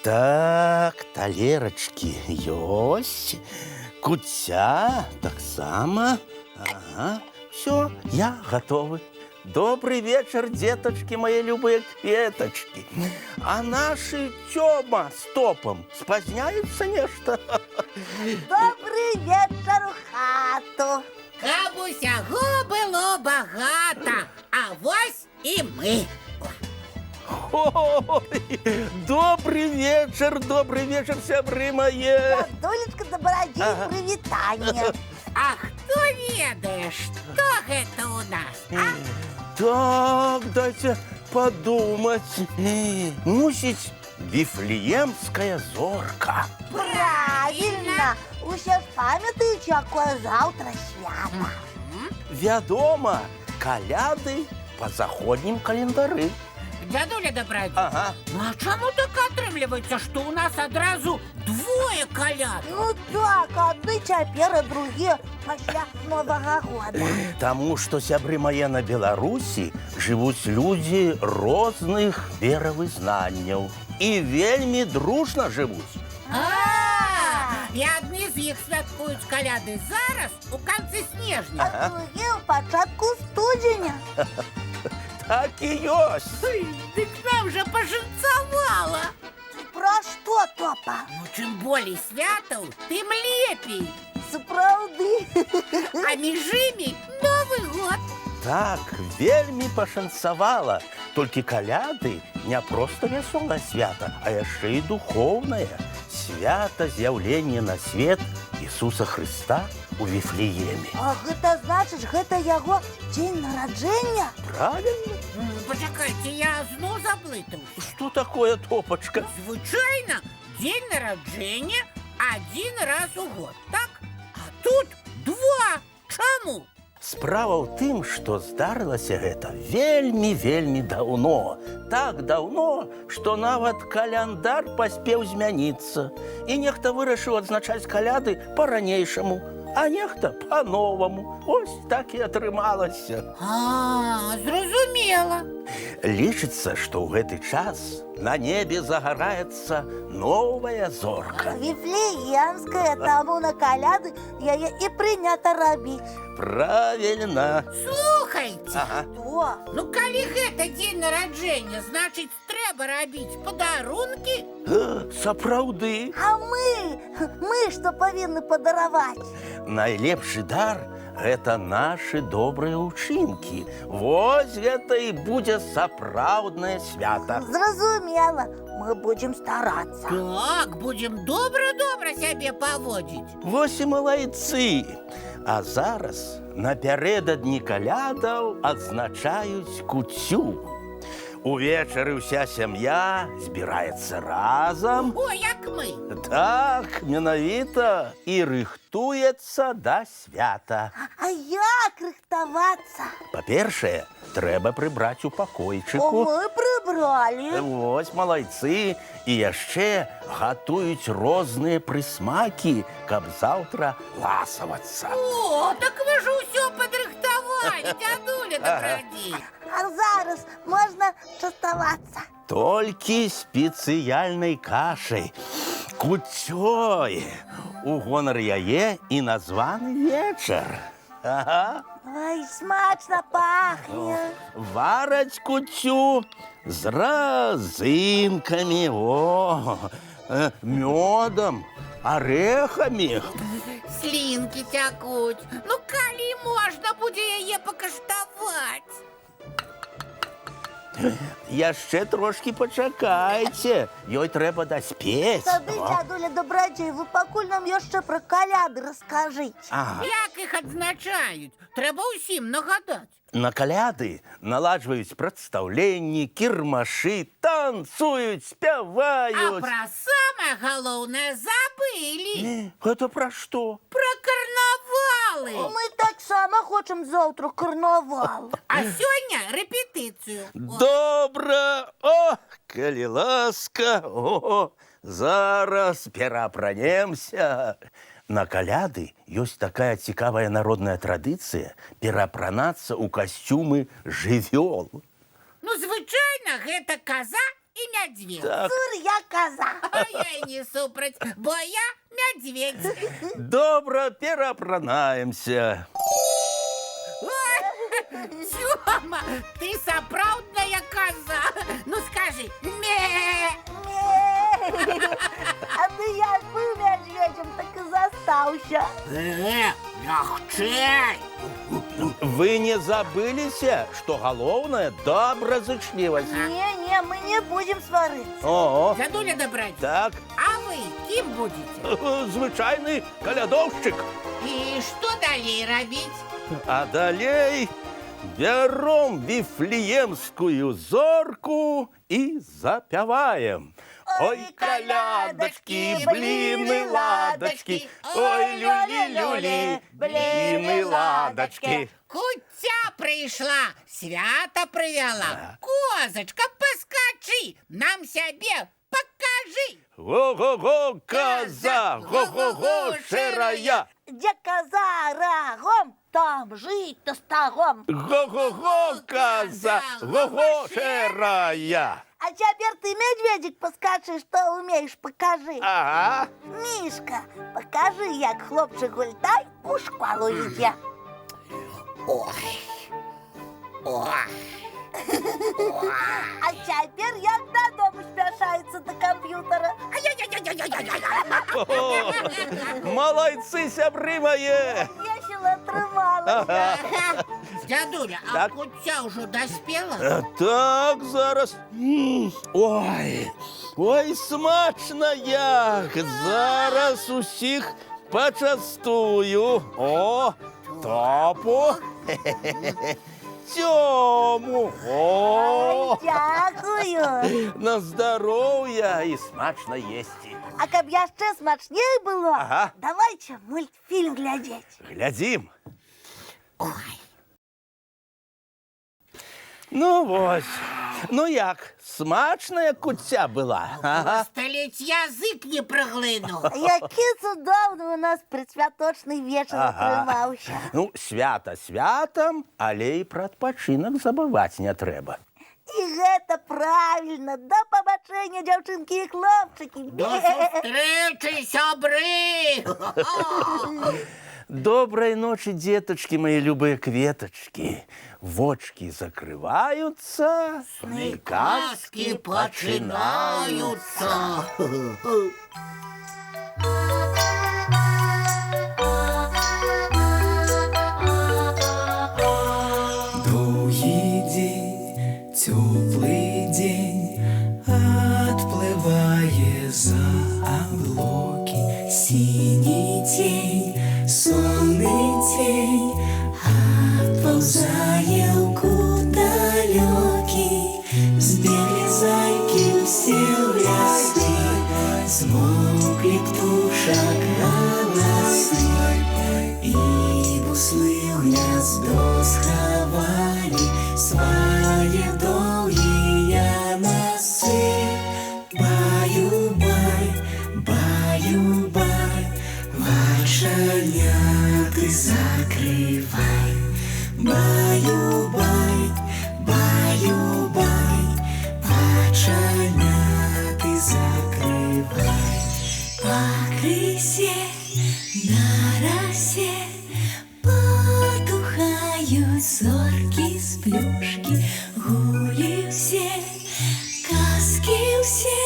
Так, талерачкі ёсць, куцця таксама. Ага, все, я готовы. Добрый вечер, деточки, мои любые кветочки. А наши Тёма с Топом спозняются нечто? Добрый вечер у хату. Каб усяго было багата, а вось і мы. Ой, добрый вечер, сябры мои. Долечка добродей, Ага. привитание. А хто ведае, што гэта ў нас? А? Так, дайте подумать. Мусить Вифлеемская зорка. Правильно. Усе ж памятаючи, якое завтра свято. Вядома, каляды по заходнім календары. Дзядуля добрадзей. Ага. Ну а чаму так атрымліваецца, што ў нас адразу двое каляд? Ну так, одни цяпер, а другие пасля Нового года. Таму што, сябры мае, на Беларусі жывуць людзі розных веравызнанняў і вельмі дружна жывуць. І адны з іх святкуюць каляды зараз, у канцы снежня. А другие в початку студеня. Так і ёсць. Дык нам жа пашанцавала. Про что, Топа? Ну, чым болей святаў, тым лепей. Сапраўды. А між імі Новы год. Так, вельмі пашанцавала. Толькі каляды не проста вясёлае свята, а яшчэ і духоўнае. Свята з'яўлення на свет Ісуса Хрыста у Вифлееме. А гэта значыць, гэта яго дзень нараджэння? Правильно? Пачакайце, я зноў заблытаў. Што такое, Топачка? Звычайна, дзень нараджэння адзін раз у год, так? А тут два. Чаму? Справа ў тым, што здарылася гэта вельмі даўно. Так даўно, што нават каляндар паспеў змяніцца. І нехта вырашыў адзначаць каляды па-ранейшаму, а нехта па-новаму. Ось так і атрымалася. Зразумела. Лічыцца, што ў гэты час на небе загараецца новая зорка. Вифлеемская, таму на каляды яе і прынята рабіць. Правильно. Слухайце, О, ну калі гэта дзень нараджэння, значыць, трэба рабіць падарункі? Сапраўды. а мы што павінны падараваць? Найлепшы дар – гэта нашы добрыя ўчынкі. Вось гэта і будзе сапраўднае свята. Зразумела, мы будзем старацца. Так, будзем добра сябе паводзіць. Вось і малайцы. А зараз напярэдадні калядаў адзначаюць куццю. Увечары ўся сям'я збіраецца разам. О, як мы. Так, менавіта, і рыхтуецца да свята. А як рыхтавацца? Па-першае, трэба прыбраць у О, пакойчыку. мы прыбралі. Вось малайцы. І яшчэ гатуюць розныя прысмакі, каб заўтра ласавацца. О, так вы ж усё падрыхтавалі, дзядуля добрадзей. А зараз можна частавацца. Толькі спецыяльнай кашай, куццёй. У гонар яе і названы вечар. Ага. Ой, смачна пахне. Вараць куццю з разынкамі, мёдам, арэхамі. Слінкі цякуць. Ну калі можна будзе яе пакаштаваць? Яшчэ трошкі пачакайце, ёй трэба даспець. Тады, дзядуля добрадзей, вы пакуль нам яшчэ пра каляды раскажыце. Ага. Як іх адзначаюць? Трэба ўсім нагадаць. На каляды наладжваюць прадстаўленні, кірмашы, танцуюць, А спяваюць. пра самае галоўнае забылі. Гэта пра што? Пра карнавалы. Мы таксама хочам заўтра карнавал. А сёння рэпетыцыю. Добра! О, калі ласка! О, зараз пераапранемся. На каляды ёсць такая цікавая народная традыцыя пераапранацца ў касцюмы жывёл. Ну, звычайна, гэта каза і медведь. Так. Цур, я коза. А я і не супраць, бо я медведь. Добра, перапранаемся. Тёма, ты сапраўдная коза. Ну скажи, ме. А ты як быў медведем, так і застаўся. Лягчэй. Вы не забыліся, што галоўнае добразычлівасць. Не, мы не будем сварыцца. О, Дзядуля добрадзей, так, а вы кім будете? звычайны калядоўшчык. І што далей рабіць? А далей бяром віфлеемскую зорку і запяваем. Ой, колядочки, блины, ладочки, ой, люли-люли, блины, ладочки. Куця прийшла, свята привела. Козочка, поскочи, нам себе покажи. Го-го-го, коза, го-го-го, шерая. Где коза рогом, там жить-то стогом. Го-го-го, коза, го-го, шерая. А теперь ты, медведик, поскажи, что умеешь, покажи. Ага. Мишка, покажи, як хлопчик гультай у школу йде. Ой, ой. А теперь як додому спяшається до комп'ютера. О, малайцы, сябры мае. Весело трималася. Ага. Дядуля, а Так. куця уже доспела? Так, зараз. Ой, ой, смачна як. Зараз усіх почастую. О, топу. Тьому. О, Дякую. на здоров'я і смачно їсти. А каб яшчэ смачней было, Ага. давайте мультфільм глядзець. Глядзім. Ой, Ну вось. Ну як, смачная куця была? Ага. столеть язык не проглынул. Які цудоўны у нас предсвяточны вечар атрымаўся. Ну, свята святам, але і пра адпачынак забываць не трэба. І гэта правільна. Да пабачэння, дзяўчынкі і хлопчыкі. До сустрэчы, сябры! Доброй ночи, деточки мои любые кветочки. Вочки закрываются, Сны казки починаются. Долгий день, теплый день, отплывая за облаки. Синий тень, сонный тень, отползая в далекий. Сбегли зайки все в лесы, смолкли птушек голосы. И буслы в гнездо сховали свои долгие носы. Баю-бай, баю-бай, вошаняты закрывай. Баю-бай, баю-бай, вошаняты закрывай. По крысе на росе потухают зорки с плюшки. Гули все, казки все,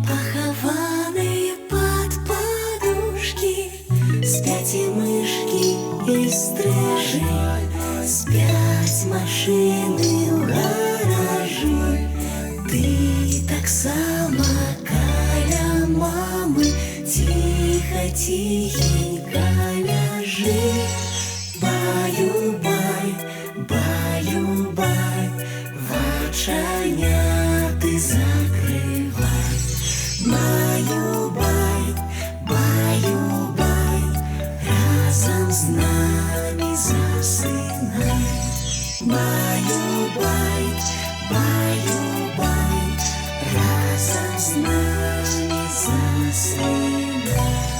похованные под подушки. Спять и мышки, и стрижи, спять машины в гаражи. Ты так само каля мамы, тихо-тихенько ляжи. Баю-бай, баю-бай, вочаняты закрывай. Баю-бай, баю-бай, разом с нами засынай. Баю-бай, баю-бай, разом с нами засынай.